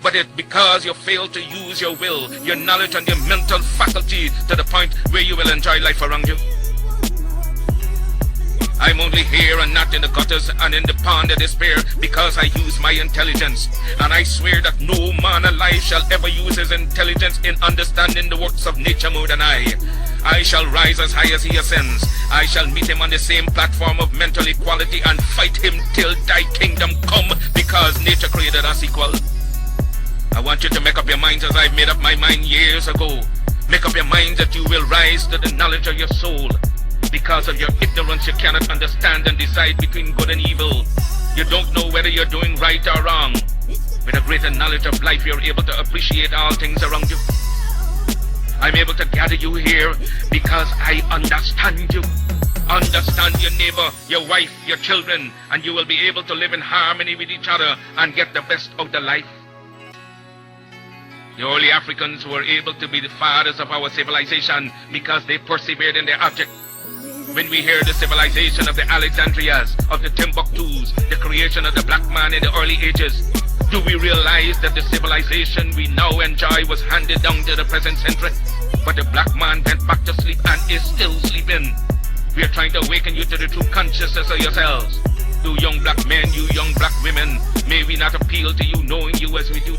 but it's because you fail to use your will, your knowledge, and your mental faculty to the point where you will enjoy life around you. I'm only here and not in the gutters and in the pond of despair because I use my intelligence. And I swear that no man alive shall ever use his intelligence in understanding the works of nature more than I. I shall rise as high as he ascends. I shall meet him on the same platform of mental equality and fight him till thy kingdom come, because nature created us equal. I want you to make up your minds as I've made up my mind years ago. Make up your minds that you will rise to the knowledge of your soul. Because of your ignorance, you cannot understand and decide between good and evil. You don't know whether you're doing right or wrong. With a greater knowledge of life, you're able to appreciate all things around you. I'm able to gather you here because I understand you. Understand your neighbor, your wife, your children, and you will be able to live in harmony with each other and get the best out of life. The early Africans were able to be the fathers of our civilization because they persevered in their object. When we hear the civilization of the Alexandrias, of the Timbuktus, the creation of the black man in the early ages, do we realize that the civilization we now enjoy was handed down to the present century? But the black man went back to sleep and is still sleeping. We are trying to awaken you to the true consciousness of yourselves. You young black men, you young black women, may we not appeal to you knowing you as we do.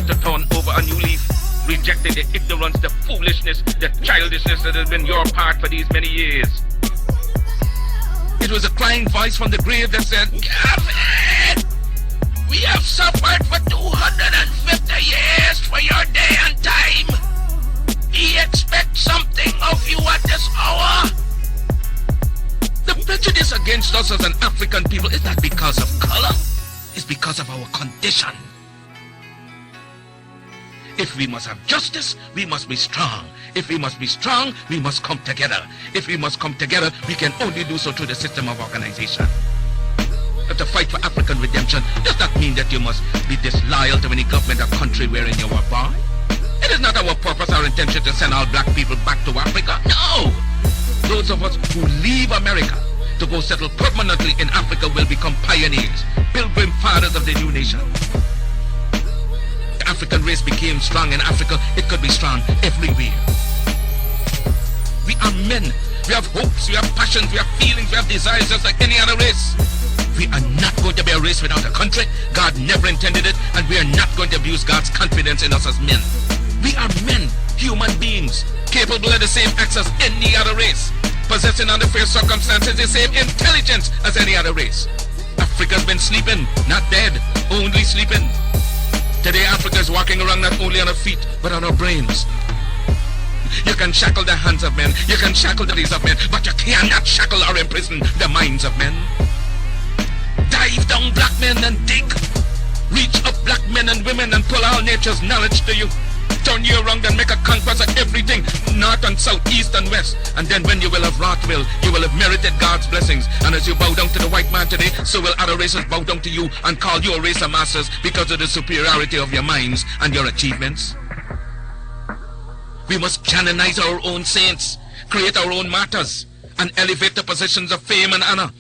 To turn over a new leaf, rejecting the ignorance, the foolishness, the childishness that has been your part for these many years. It was a crying voice from the grave that said, Gavin, we have suffered for 250 years for your day and time. We expect something of you at this hour. The prejudice against us as an African people is not because of color, it's because of our condition. If we must have justice, we must be strong. If we must be strong, we must come together. If we must come together, we can only do so through the system of organization. But the fight for African redemption does not mean that you must be disloyal to any government or country wherein you were born. It is not our purpose or intention to send all black people back to Africa. No! Those of us who leave America to go settle permanently in Africa will become pioneers, pilgrim fathers of the new nation. The African race became strong in Africa, it could be strong everywhere. We are men. We have hopes, we have passions, we have feelings, we have desires just like any other race. We are not going to be a race without a country. God never intended it, and we are not going to abuse God's confidence in us as men. We are men, human beings, capable of the same acts as any other race, possessing under fair circumstances the same intelligence as any other race. Africa's been sleeping, not dead, only sleeping. Today Africa is walking around not only on her feet, but on her brains. You can shackle the hands of men, you can shackle the days of men, but you cannot shackle or imprison the minds of men. Dive down, black men, and dig. Reach up, black men and women, and pull all nature's knowledge to you. Turn you around and make a conquest of everything, north and south, east and west. And then when you will have wrought will, you will have merited God's blessings. And as you bow down to the white man today, so will other races bow down to you and call you a race of masters because of the superiority of your minds and your achievements. We must canonize our own saints, create our own martyrs, and elevate the positions of fame and honor.